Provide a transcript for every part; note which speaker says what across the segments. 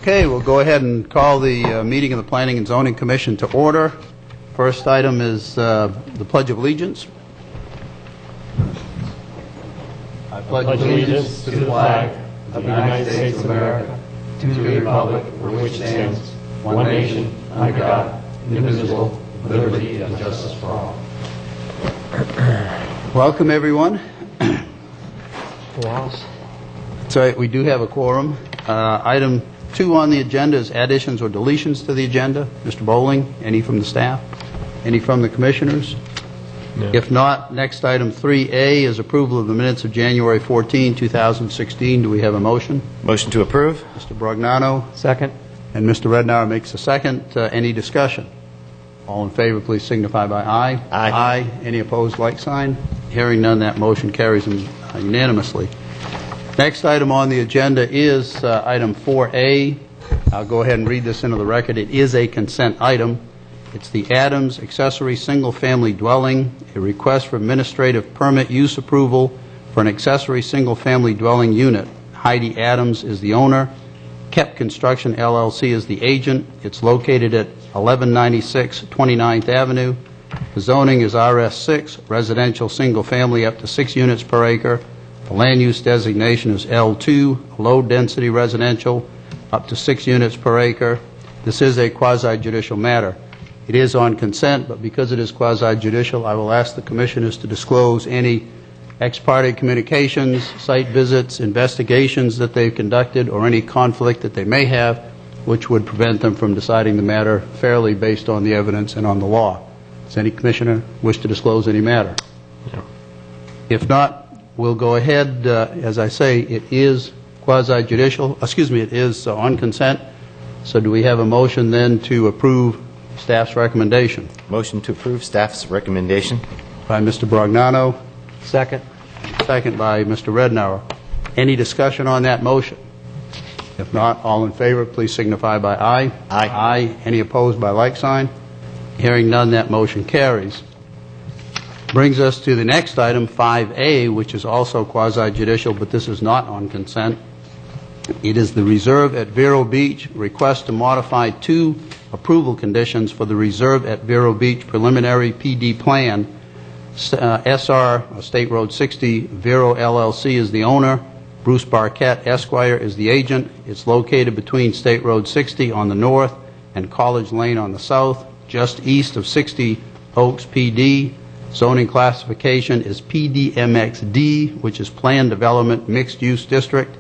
Speaker 1: Okay, we'll go ahead and call the meeting of the Planning and Zoning Commission to order. First item is the Pledge of Allegiance. I pledge allegiance to the flag of the United States of America, to the republic for which it stands, one nation, under God, indivisible, with liberty and justice for all. Welcome, everyone. So we do have a quorum. Item 2 on the agenda is additions or deletions to the agenda. Mr. Bowling, any from the staff? Any from the commissioners? No. If not, next item 3A is approval of the minutes of January 14, 2016. Do we have a motion?
Speaker 2: Motion to approve.
Speaker 1: Mr. Brognano.
Speaker 3: Second.
Speaker 1: And Mr. Rednauer makes a second. Any discussion? All in favor, please signify by aye.
Speaker 2: Aye.
Speaker 1: Aye. Any opposed, like sign? Hearing none, that motion carries unanimously. Next item on the agenda is item 4A. I'll go ahead and read this into the record. It is a consent item. It's the Adams Accessory Single Family Dwelling, a request for administrative permit use approval for an accessory single family dwelling unit. Heidi Adams is the owner. Kep Construction LLC is the agent. It's located at 1196 29th Avenue. The zoning is RS6, residential single family up to 6 units per acre. The land use designation is L2, low-density residential, up to 6 units per acre. This is a quasi-judicial matter. It is on consent, but because it is quasi-judicial, I will ask the commissioners to disclose any ex parte communications, site visits, investigations that they've conducted, or any conflict that they may have, which would prevent them from deciding the matter fairly based on the evidence and on the law. Does any commissioner wish to disclose any matter?
Speaker 3: No.
Speaker 1: If not, we'll go ahead. As I say, it is quasi-judicial. Excuse me, it is on consent. So do we have a motion then to approve staff's recommendation?
Speaker 2: Motion to approve staff's recommendation.
Speaker 1: By Mr. Brognano.
Speaker 3: Second.
Speaker 1: Second by Mr. Rednauer. Any discussion on that motion? If not, all in favor, please signify by aye.
Speaker 2: Aye.
Speaker 1: Aye. Any opposed by like sign? Hearing none, that motion carries. Brings us to the next item, 5A, which is also quasi-judicial, but this is not on consent. It is the Reserve at Vero Beach request to modify 2 approval conditions for the Reserve at Vero Beach preliminary PD plan. SR, State Road 60, Vero LLC is the owner. Bruce Barquette, Esquire, is the agent. It's located between State Road 60 on the north and College Lane on the south, just east of 60 Oaks PD. Zoning classification is PDMXD, which is Planned Development Mixed Use District.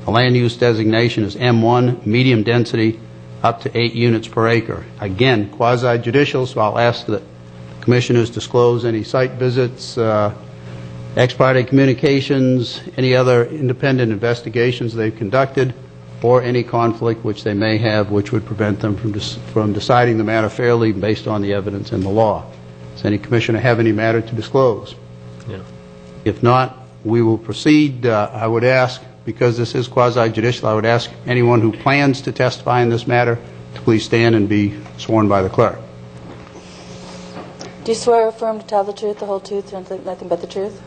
Speaker 1: The land use designation is M1, medium density, up to 8 units per acre. Again, quasi-judicial, so I'll ask that commissioners disclose any site visits, ex parte communications, any other independent investigations they've conducted, or any conflict which they may have which would prevent them from deciding the matter fairly based on the evidence in the law. Does any commissioner have any matter to disclose?
Speaker 3: No.
Speaker 1: If not, we will proceed. I would ask, because this is quasi-judicial, I would ask anyone who plans to testify in this matter to please stand and be sworn by the clerk.
Speaker 4: Do you swear or affirm to tell the truth, the whole truth, and nothing but the truth?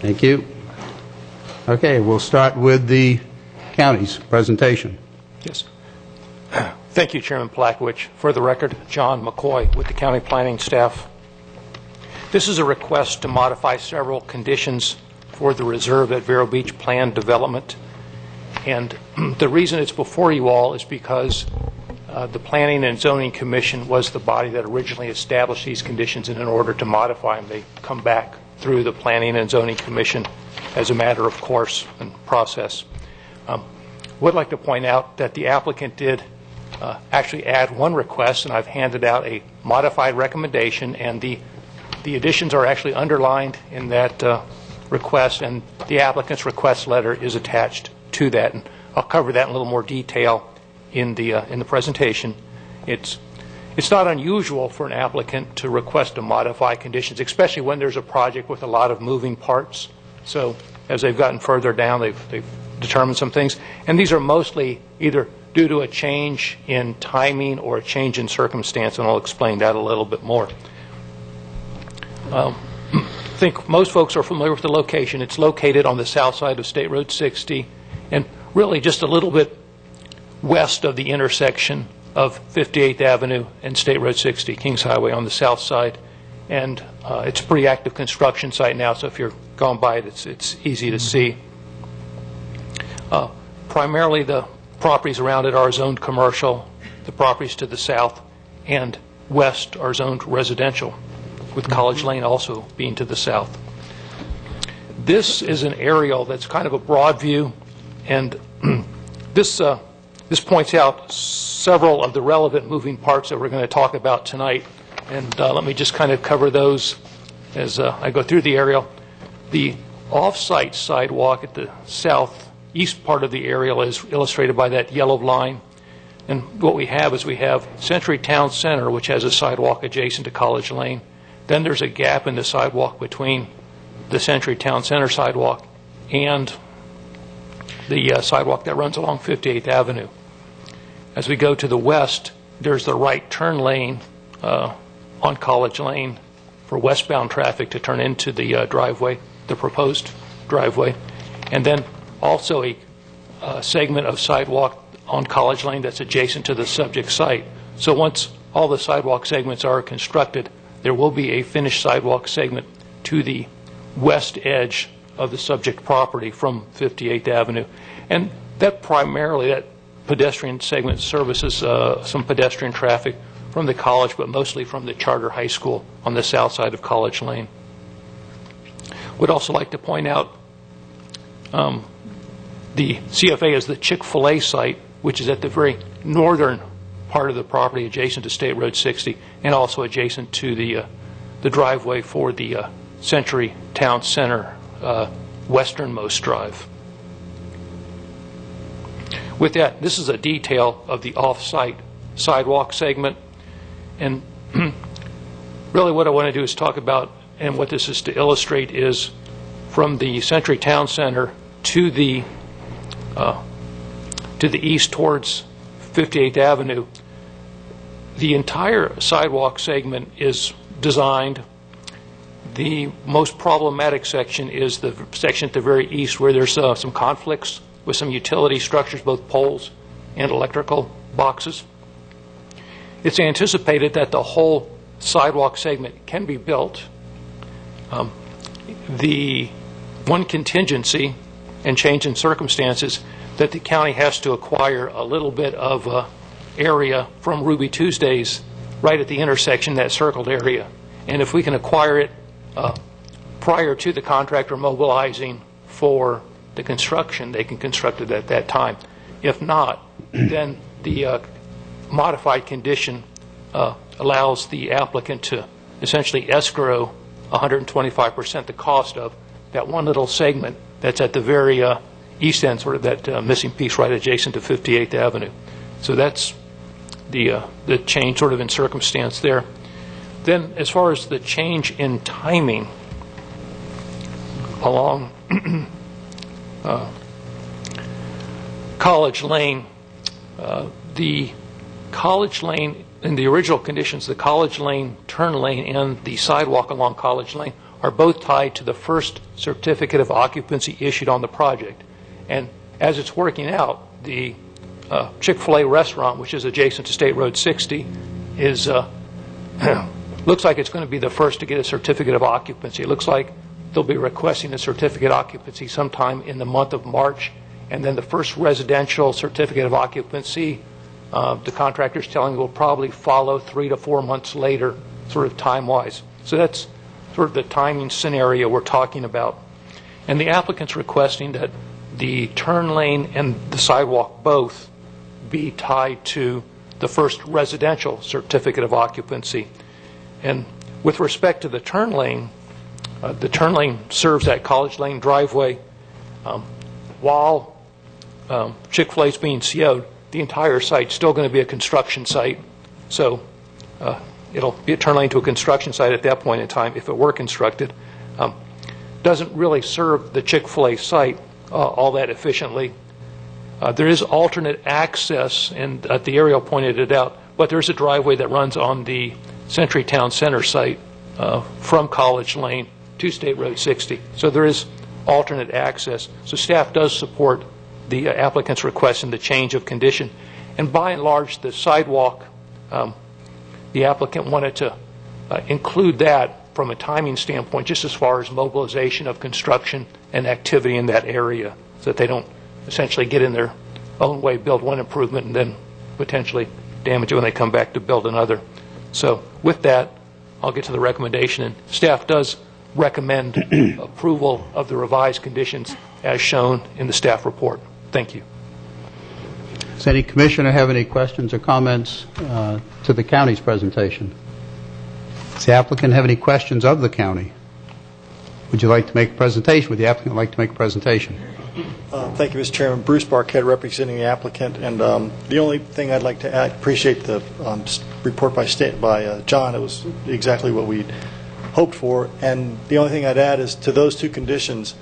Speaker 1: Thank you. Okay, we'll start with the county's presentation.
Speaker 5: Yes. Thank you, Chairman Plakowicz. For the record, John McCoy with the county planning staff. This is a request to modify several conditions for the Reserve at Vero Beach planned development. And the reason it's before you all is because the Planning and Zoning Commission was the body that originally established these conditions, and in order to modify them, they come back through the Planning and Zoning Commission as a matter of course and process. Would like to point out that the applicant did actually add one request, and I've handed out a modified recommendation, and the additions are actually underlined in that request, and the applicant's request letter is attached to that, and I'll cover that in a little more detail in the presentation. It's not unusual for an applicant to request to modify conditions, especially when there's a project with a lot of moving parts. So as they've gotten further down, they've determined some things, and these are mostly either due to a change in timing or a change in circumstance, and I'll explain that a little bit more. I think most folks are familiar with the location. It's located on the south side of State Road 60, and really just a little bit west of the intersection of 58th Avenue and State Road 60, Kings Highway on the south side. And it's a pretty active construction site now, so if you're going by it, it's easy to see. Primarily the properties around it are zoned commercial. The properties to the south and west are zoned residential, with College Lane also being to the south. This is an aerial that's kind of a broad view, and this points out several of the relevant moving parts that we're going to talk about tonight. And let me just kind of cover those as I go through the aerial. The off-site sidewalk at the southeast part of the aerial is illustrated by that yellow line. And what we have is we have Century Town Center, which has a sidewalk adjacent to College Lane. Then there's a gap in the sidewalk between the Century Town Center sidewalk and the sidewalk that runs along 58th Avenue. As we go to the west, there's the right turn lane on College Lane for westbound traffic to turn into the driveway, the proposed driveway. And then also a segment of sidewalk on College Lane that's adjacent to the subject site. So once all the sidewalk segments are constructed, there will be a finished sidewalk segment to the west edge of the subject property from 58th Avenue. And that primarily, that pedestrian segment services some pedestrian traffic from the college, but mostly from the charter high school on the south side of College Lane. Would also like to point out the CFA is the Chick-fil-A site, which is at the very northern part of the property adjacent to State Road 60 and also adjacent to the driveway for the Century Town Center westernmost drive. With that, this is a detail of the off-site sidewalk segment. And really what I want to do is talk about, and what this is to illustrate, is from the Century Town Center to the east towards 58th Avenue, the entire sidewalk segment is designed. The most problematic section is the section at the very east where there's some conflicts with some utility structures, both poles and electrical boxes. It's anticipated that the whole sidewalk segment can be built. The one contingency and change in circumstances that the county has to acquire a little bit of area from Ruby Tuesdays right at the intersection, that circled area. And if we can acquire it prior to the contractor mobilizing for the construction, they can construct it at that time. If not, then the modified condition allows the applicant to essentially escrow 125% the cost of that one little segment that's at the very east end, sort of that missing piece right adjacent to 58th Avenue. So that's the change sort of in circumstance there. Then as far as the change in timing along College Lane, the College Lane, in the original conditions, the College Lane turn lane and the sidewalk along College Lane are both tied to the first certificate of occupancy issued on the project. And as it's working out, the Chick-fil-A restaurant, which is adjacent to State Road 60, is looks like it's going to be the first to get a certificate of occupancy. It looks like they'll be requesting a certificate of occupancy sometime in the month of March, and then the first residential certificate of occupancy, the contractor's telling me, will probably follow 3 to 4 months later, sort of time-wise. So that's sort of the timing scenario we're talking about. And the applicant's requesting that the turn lane and the sidewalk both be tied to the first residential certificate of occupancy. And with respect to the turn lane serves that College Lane driveway. While Chick-fil-A is being CO'd, the entire site's still going to be a construction site. So it'll be a turn lane to a construction site at that point in time if it were constructed. Doesn't really serve the Chick-fil-A site all that efficiently. There is alternate access, and the aerial pointed it out, but there's a driveway that runs on the Century Town Center site from College Lane to State Road 60. So there is alternate access. So staff does support the applicant's request and the change of condition. And by and large, the sidewalk, the applicant wanted to include that from a timing standpoint, just as far as mobilization of construction and activity in that area, so that they don't essentially get in their own way, build one improvement, and then potentially damage it when they come back to build another. So with that, I'll get to the recommendation, and staff does recommend approval of the revised conditions as shown in the staff report. Thank you.
Speaker 1: Does any commissioner have any questions or comments to the county's presentation? Does the applicant have any questions of the county? Would you like to make a presentation? Would the applicant like to make a presentation?
Speaker 3: Thank you, Mr. Chairman. Bruce Barquette representing the applicant. And the only thing I'd like to add, appreciate the report by John. It was exactly what we'd hoped for. And the only thing I'd add is to those two conditions,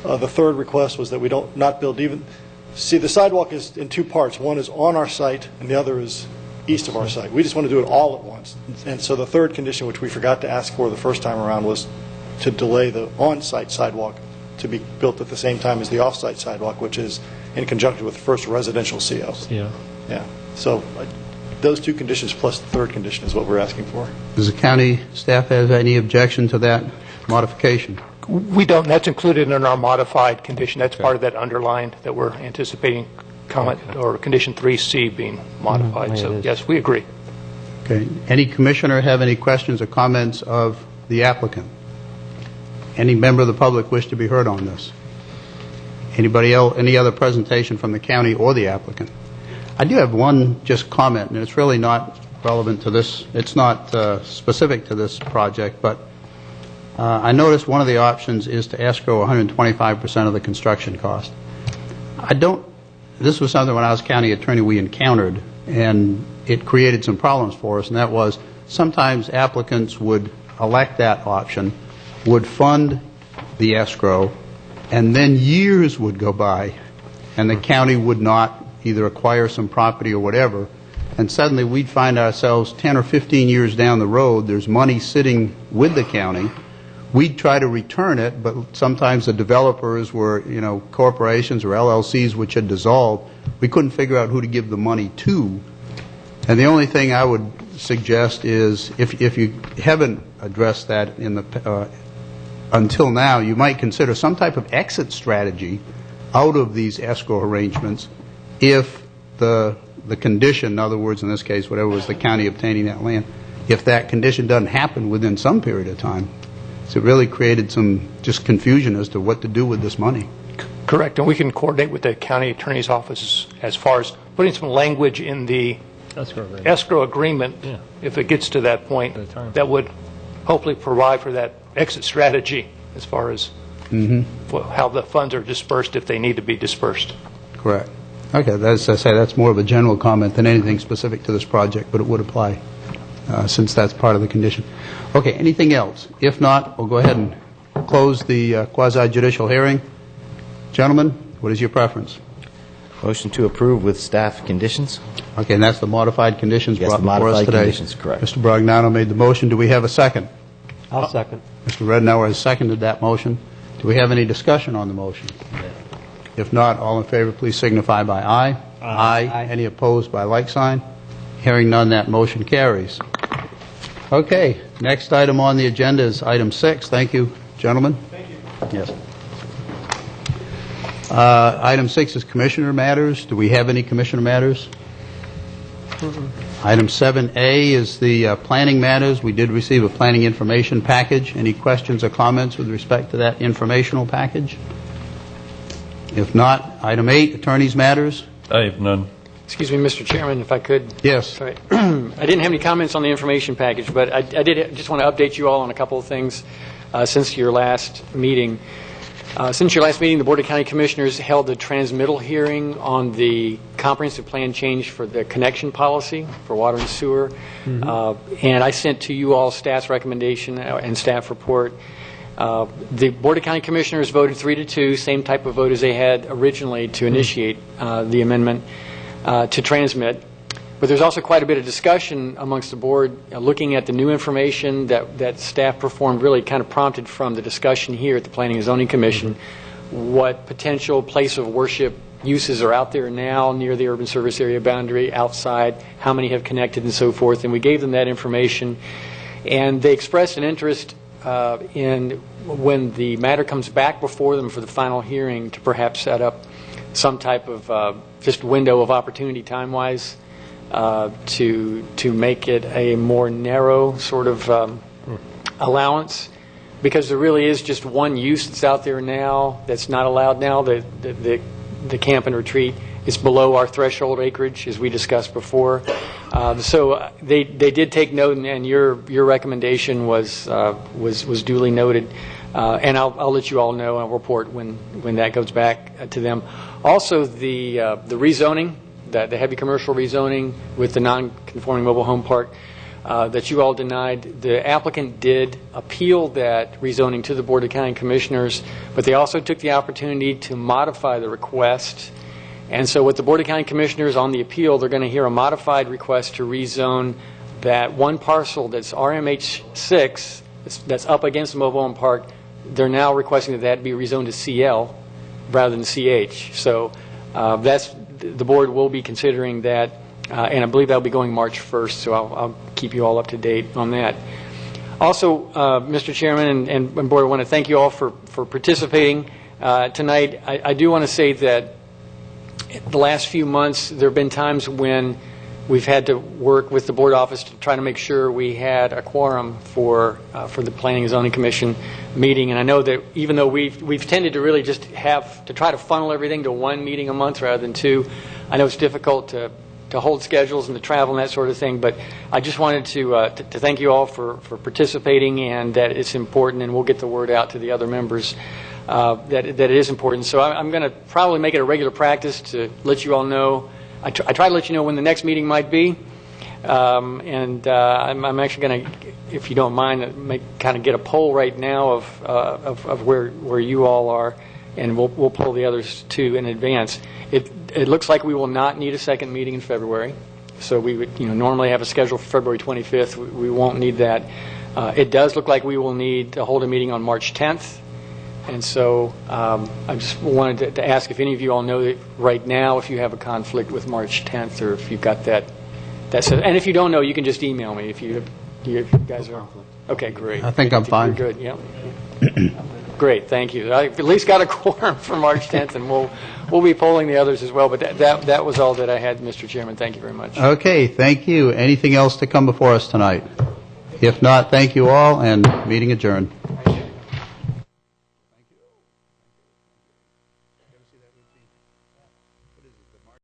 Speaker 3: the third request was that we not build even. See, the sidewalk is in two parts. One is on our site, and the other is east of our site. We just want to do it all at once. And so the third condition, which we forgot to ask for the first time around, was to delay the on-site sidewalk to be built at the same time as the off-site sidewalk, which is in conjunction with the first residential CO. Yeah. So those two conditions plus the third condition is what we're asking for.
Speaker 1: Does the county staff have any objection to that modification?
Speaker 5: We don't. That's included in our modified condition. That's part of that underlined that we're anticipating comment or condition 3C being modified. So yes, we agree.
Speaker 1: Okay. Any commissioner have any questions or comments of the applicant? Any member of the public wish to be heard on this? Anybody else? Any other presentation from the county or the applicant? I do have one just comment, and it's really not relevant to this. It's not specific to this project, but I noticed one of the options is to escrow 125% of the construction cost. This was something when I was county attorney we encountered, and it created some problems for us, and that was sometimes applicants would elect that option, would fund the escrow, and then years would go by, and the county would not either acquire some property or whatever, and suddenly we'd find ourselves 10 or 15 years down the road, there's money sitting with the county. We'd try to return it, but sometimes the developers were, corporations or LLCs which had dissolved. We couldn't figure out who to give the money to. And the only thing I would suggest is, if you haven't addressed that until now, you might consider some type of exit strategy out of these escrow arrangements if the condition, in other words, in this case, whatever was the county obtaining that land, if that condition doesn't happen within some period of time. So it really created some just confusion as to what to do with this money.
Speaker 5: Correct, and we can coordinate with the county attorney's office as far as putting some language in the escrow agreement, if it gets to that point, that would hopefully provide for that exit strategy as far as how the funds are dispersed if they need to be dispersed.
Speaker 1: Correct. Okay, as I say, that's more of a general comment than anything specific to this project, but it would apply since that's part of the condition. Okay, anything else? If not, we'll go ahead and close the quasi-judicial hearing. Gentlemen, what is your preference?
Speaker 2: Motion to approve with staff conditions.
Speaker 1: Okay, and that's the modified conditions brought before us today.
Speaker 2: Conditions, correct.
Speaker 1: Mr. Bragnano made the motion. Do we have a second?
Speaker 6: I'll second.
Speaker 1: Mr. Rednauer has seconded that motion. Do we have any discussion on the motion? If not, all in favor, please signify by aye. Aye. Any opposed by like sign? Hearing none, that motion carries. Okay, next item on the agenda is item 6. Thank you, gentlemen.
Speaker 3: Thank you.
Speaker 1: Yes. Item 6 is commissioner matters. Do we have any commissioner matters? Item 7A is the planning matters. We did receive a planning information package. Any questions or comments with respect to that informational package? If not, item 8, attorney's matters.
Speaker 6: I have none.
Speaker 7: Excuse me, Mr. Chairman, if I could.
Speaker 1: Yes.
Speaker 7: Sorry. I didn't have any comments on the information package, but I did just want to update you all on a couple of things since your last meeting. Since your last meeting, the Board of County Commissioners held a transmittal hearing on the comprehensive plan change for the connection policy for water and sewer. And I sent to you all staff's recommendation and staff report. The Board of County Commissioners voted 3-2, same type of vote as they had originally to initiate the amendment to transmit. But there's also quite a bit of discussion amongst the board looking at the new information that staff performed, really kind of prompted from the discussion here at the Planning and Zoning Commission, what potential place of worship uses are out there now near the urban service area boundary, outside, how many have connected and so forth, and we gave them that information. And they expressed an interest in, when the matter comes back before them for the final hearing, to perhaps set up some type of just window of opportunity time-wise to make it a more narrow sort of allowance, because there really is just one use that's out there now that's not allowed now. The camp and retreat is below our threshold acreage, as we discussed before. So they did take note, and your recommendation was duly noted. And I'll let you all know, and I'll report when that goes back to them. Also, the rezoning, the heavy commercial rezoning with the non-conforming mobile home park that you all denied, the applicant did appeal that rezoning to the Board of County Commissioners, but they also took the opportunity to modify the request. And so with the Board of County Commissioners on the appeal, they're going to hear a modified request to rezone that one parcel that's RMH6, that's up against the mobile home park. They're now requesting that be rezoned to CL rather than CH. So the board will be considering that, and I believe that'll be going March 1st, so I'll keep you all up to date on that. Also, Mr. Chairman and board, I want to thank you all for participating tonight. I do want to say that the last few months, there have been times when we've had to work with the board office to try to make sure we had a quorum for the Planning and Zoning Commission meeting. And I know that even though we've tended to really just have to try to funnel everything to one meeting a month rather than two, I know it's difficult to hold schedules and to travel and that sort of thing. But I just wanted to thank you all for participating, and that it's important, and we'll get the word out to the other members that it is important. So I'm going to probably make it a regular practice to let you all know. I try to let you know when the next meeting might be, and I'm actually going to, if you don't mind, kind of get a poll right now of where you all are, and we'll poll the others too in advance. It looks like we will not need a second meeting in February, so we would normally have a schedule for February 25th. We won't need that. It does look like we will need to hold a meeting on March 10th. And so I just wanted to ask if any of you all know that right now, if you have a conflict with March 10th, or if you've got that. And if you don't know, you can just email me if you guys are. Okay, great.
Speaker 1: I think I'm fine.
Speaker 7: You're good, yeah. Great, thank you. I've at least got a quorum for March 10th, and we'll be polling the others as well. But that was all that I had, Mr. Chairman. Thank you very much.
Speaker 1: Okay, thank you. Anything else to come before us tonight? If not, thank you all, and meeting adjourned.